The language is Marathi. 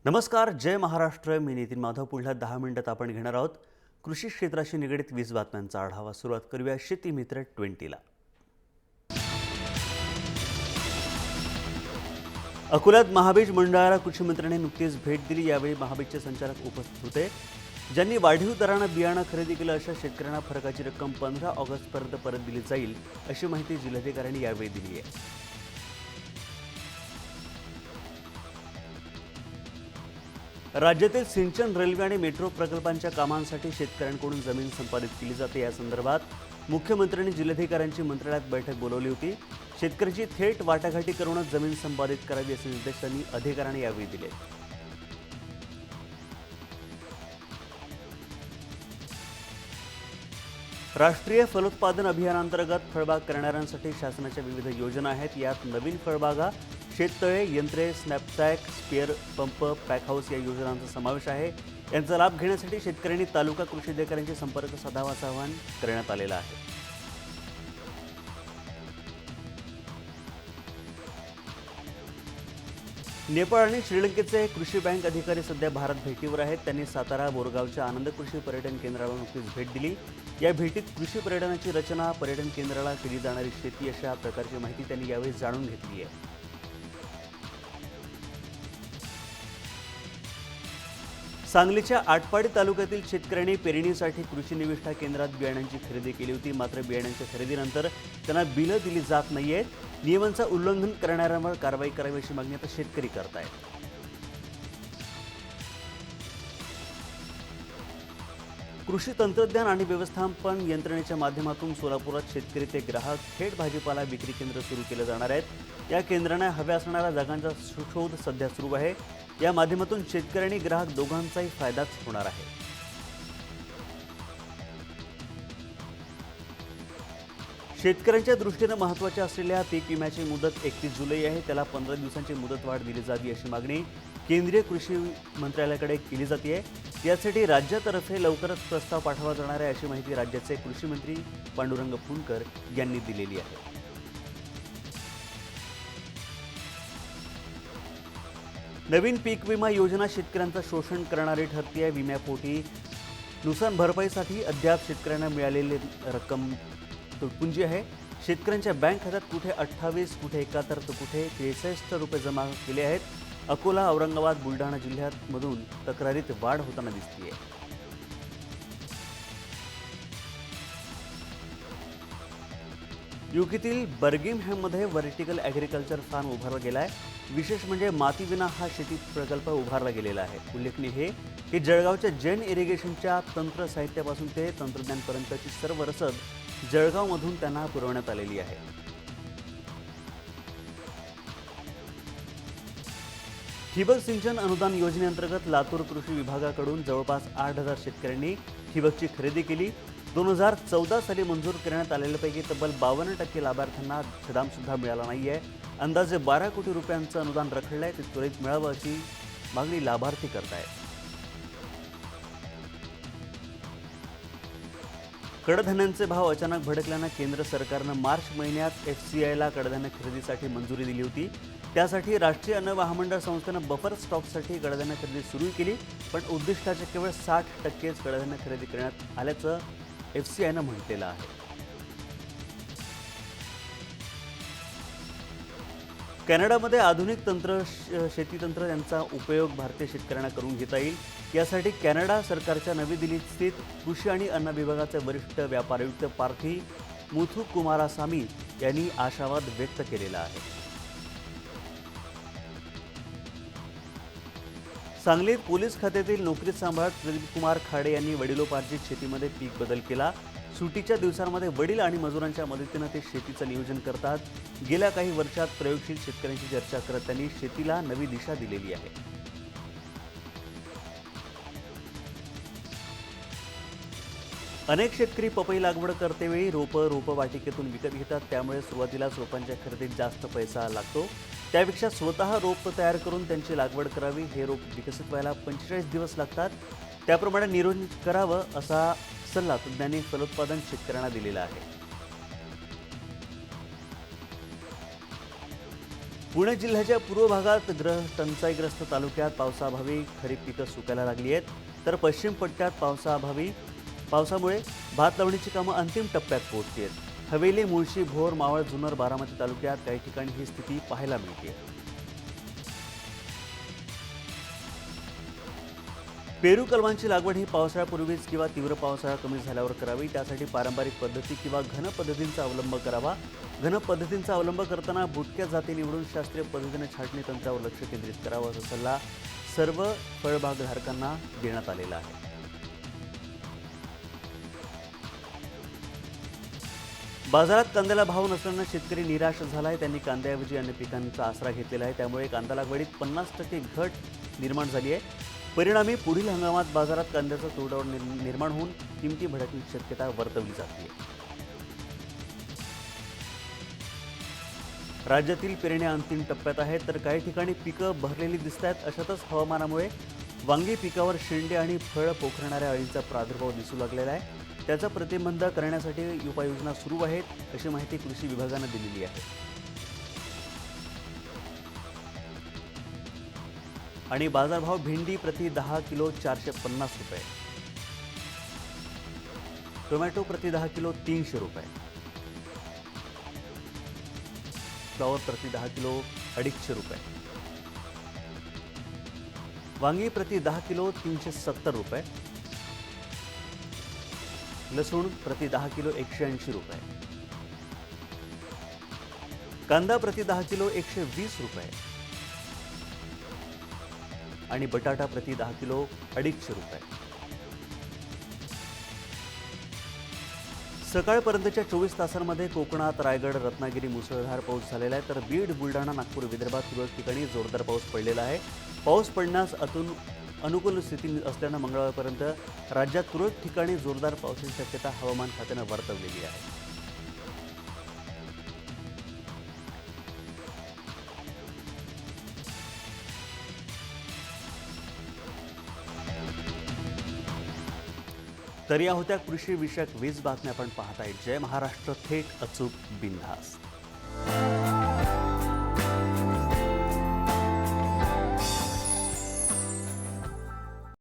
नमस्कार, जय महाराष्ट्र. मी नितीन माधव. पुढल्या 10 मिनिटात आपण घेणार आहोत कृषी क्षेत्राशी निगडित 20 बातम्यांचा आढावा. सुरुवात करूया शेती मित्र 20ला. अकोल्यात महाबीज मंडळाला कृषी मंत्र्यांनी नुकतीच भेट दिली. यावेळी महाबीजचे संचालक उपस्थित होते. ज्यांनी वाढीव दरानं बियाणं खरेदी केलं अशा शेतकऱ्यांना फरकाची रक्कम 15 ऑगस्टपर्यंत परत दिली जाईल अशी माहिती जिल्हाधिकाऱ्यांनी यावेळी दिली आहे. राज्यातील सिंचन, रेल्वे आणि मेट्रो प्रकल्पांच्या कामांसाठी शेतकऱ्यांकडून जमीन संपादित केली जाते. या संदर्भात मुख्यमंत्र्यांनी जिल्हाधिकाऱ्यांची मंत्रालयात बैठक बोलावली होती. शेतकऱ्यांची थेट वाटाघाटी करूनच जमीन संपादित करावी असे निर्देश त्यांनी अधिकाऱ्यांनी यावेळी दिले. राष्ट्रीय फलोत्पादन अभियानांतर्गत फळबाग करणाऱ्यांसाठी शासनाच्या विविध योजना आहेत. यात नवीन फळबागा, शेततळे, यंत्रे, स्नॅपसॅक, स्पेअर पंप, पॅकहाऊस या योजनांचा समावेश आहे. यांचा लाभ घेण्यासाठी शेतकऱ्यांनी तालुका कृषी अधिकाऱ्यांशी संपर्क साधावा असं आवाहन करण्यात आलेलं आहे. नेपाळ आणि श्रीलंकेचे कृषी बँक अधिकारी सध्या भारत भेटीवर आहेत. त्यांनी सातारा बोरगावच्या आनंद कृषी पर्यटन केंद्राला नुकतीच भेट दिली. या भेटीत कृषी पर्यटनाची रचना, पर्यटन केंद्राला केली जाणारी शेती अशा प्रकारची माहिती त्यांनी यावेळी जाणून घेतली आहे. सांगलीच्या आटपाडी तालुक्यातील शेतकऱ्यांनी पेरणीसाठी कृषी निविष्ठा केंद्रात बियाण्यांची खरेदी केली होती. मात्र बियाण्यांच्या खरेदीनंतर त्यांना बिलं दिली जात नाहीयेत. नियमांचं उल्लंघन करणाऱ्यांवर कारवाई करावी अशी मागणी आता शेतकरी करतायत. कृषी तंत्रज्ञान आणि व्यवस्थापन यंत्रणेच्या माध्यमातून सोलापुरात शेतकरी ते ग्राहक थेट भाजीपाला विक्री केंद्र सुरू केले जाणार आहेत. या केंद्रांना हव्या असणाऱ्या जागांचा शोध सध्या सुरू आहे. या माध्यमातून शेतकरी आणि ग्राहक दोघांचाही फायदाच होणार आहे. शेतकऱ्यांच्या दृष्टीने महत्त्वाचे असलेल्या पीक विम्याची मुदत 31 जुलै आहे. त्याला 15 दिवसांची मुदतवाढ दिली जावी अशी मागणी केंद्रीय कृषी मंत्रालयाकडे केली जाते. यासाठी राज्यातर्फे लवकरच प्रस्ताव पाठवला जाणार आहे अशी माहिती राज्याचे कृषी मंत्री पांडुरंग फुंडकर यांनी दिलेली आहे. नवीन पीक विमा योजना शेतकऱ्यांचं शोषण करणारी ठरते. विम्यापोटी नुकसान भरपाईसाठी अद्याप शेतकऱ्यांना मिळालेली रक्कम तुटपुंजी आहे. शेतकऱ्यांच्या बँक खात्यात कुठे 28, कुठे 71 तर कुठे 63 रुपये जमा केले आहेत. अकोला, औरंगाबाद, बुलढाणा जिल्ह्यात मधून तक्रारीत वाढ होताना दिसतेय. युकेतील बर्मिंगहॅममध्ये व्हर्टिकल ॲग्रिकल्चर फार्म उभारला गेला आहे. विशेष म्हणजे मातीविना हा शेती प्रकल्प उभारला गेलेला आहे. उल्लेखनीय हे की जळगावच्या जैन इरिगेशनच्या तंत्र साहित्यापासून ते तंत्रज्ञानपर्यंतची सर्व रसद जळगावमधून त्यांना पुरवण्यात आलेली आहे. ठिबक सिंचन अनुदान योजनेअंतर्गत लातूर कृषी विभागाकडून जवळपास 8,000 शेतकऱ्यांनी ठिबकची खरेदी केली. 2014 साली मंजूर करण्यात आलेल्यापैकी तब्बल 52% लाभार्थ्यांना छदामसुद्धा मिळाला नाहीये. अंदाजे 12 कोटी रुपयांचं अनुदान रखडलंय. ते त्वरित मिळावं अशी मागणी लाभार्थी करतायत. कडधान्यांचे भाव अचानक भडकल्यानं केंद्र सरकारनं मार्च महिन्यात FCIला कडधान्य खरेदीसाठी मंजुरी दिली होती. त्यासाठी राष्ट्रीय अन्न महामंडळ संस्थेनं बफर स्टॉकसाठी कडधान्य खरेदी सुरू केली. पण उद्दिष्टाच्या केवळ 60%च कडधान्य खरेदी करण्यात आल्याचं FCIनं म्हटलेलं आहे. कॅनडामध्ये आधुनिक शेती तंत्र यांचा उपयोग भारतीय शेतकऱ्यांना करून घेता येईल. यासाठी कॅनडा सरकारच्या नवी दिल्लीत स्थित कृषी आणि अन्न विभागाचे वरिष्ठ व्यापार आयुक्त पार्थी मुथुकुमारासामी यांनी आशावाद व्यक्त केलेला आहे. सांगलीत पोलीस खात्यातील नोकरी सांभाळत प्रदीपकुमार खाडे यांनी वडिलोपार्जित शेतीमध्ये पीक बदल केला. सुट्टीच्या दिवसांमध्ये वडील आणि मजुरांच्या मदतीनं ते शेतीचं नियोजन करतात. गेल्या काही वर्षात प्रयोगशील शेतकऱ्यांची चर्चा करत त्यांनी शेतीला नवी दिशा दिलेली आहे. अनेक शेतकरी पपई लागवड करतेवेळी रोपवाटिकेतून विकत घेतात. त्यामुळे सुरुवातीलाच रोपांच्या खरेदीत जास्त पैसा लागतो. त्यापेक्षा स्वतः रोप तयार करून त्यांची लागवड करावी. हे रोप विकसित व्हायला 45 दिवस लागतात. त्याप्रमाणे नियोजन करावं असा सल्ला तज्ज्ञांनी फलोत्पादन शेतकऱ्यांना दिलेला आहे. पुणे जिल्ह्याच्या पूर्व भागात टंचाईग्रस्त तालुक्यात पावसाअभावी खरीप पिकं सुकायला लागली आहेत, तर पश्चिम पट्ट्यात पावसामुळे भात लावणीची कामं अंतिम टप्प्यात पोहोचली आहेत. हवेली, मुळशी, भोर, मावळ, जुन्नर, बारामती तालुक्यात काही ठिकाणी ही स्थिती पाहायला मिळते. पेरू कलमांची लागवड ही पावसाळ्यापूर्वीच किंवा तीव्र पावसाळा कमी झाल्यावर करावी. त्यासाठी पारंपरिक पद्धती किंवा घन पद्धतींचा अवलंब करावा. घन पद्धतींचा अवलंब करताना बुटक्या जाती निवडून शास्त्रीय पद्धतीने छाटणी तंत्रावर लक्ष केंद्रित करावं, असा सल्ला सर्व फळबागधारकांना देण्यात आलेला आहे. बाजारात कांद्याला भाव नसल्यानं शेतकरी निराश झाला आहे. त्यांनी कांद्याऐवजी अन्य पिकांचा आसरा घेतलेला आहे. त्यामुळे कांदा लागवडीत 50% घट निर्माण झाली आहे. परिणामी पुढील हंगामात बाजारात कांद्याचा तुटवडा निर्माण होऊन किमती भडकण्याची शक्यता वर्तवली जाते. राज्यातील पेरण्या अंतिम टप्प्यात आहेत, तर काही ठिकाणी पिकं भरलेली दिसत आहेत. अशातच हवामानामुळे वांगी पिकावर शेंडे आणि फळ पोखरणाऱ्या अळींचा प्रादुर्भाव दिसू लागलेला आहे. त्याचा प्रतिबंध करण्यासाठी उपाययोजना सुरू आहेत, अशी माहिती कृषी विभागानं दिलेली आहे. आणि बाजारभाव भेंडी प्रति 10 किलो 450 रुपये, टोमॅटो प्रति 10 किलो 300 रुपये, फ्लॉवर प्रति 10 किलो 250 रुपये, वांगी प्रति 10 किलो 370 रुपये, लसूण प्रति 10 किलो 180 रुपये, कांदा प्रति 10 किलो 120 रुपये आणि बटाटा प्रति 10 किलो 250 रुपये. सकाळपर्यंतच्या 24 तासांमध्ये कोकणात रायगड, रत्नागिरी मुसळधार पाऊस झालेला आहे, तर बीड, बुलढाणा, नागपूर, विदर्भात तुरळक ठिकाणी जोरदार पाऊस पडलेला आहे. पाऊस पडण्यास अनुकूल स्थिती असल्यानं मंगळवारपर्यंत राज्यात तुरळक ठिकाणी जोरदार पावसाची शक्यता हवामान खात्यानं वर्तवलेली आहे. तर या होत्या कृषी विषयक 20 बातम्या आपण पाहताय. जय महाराष्ट्र, थेट, अचूक, बिनधास्त.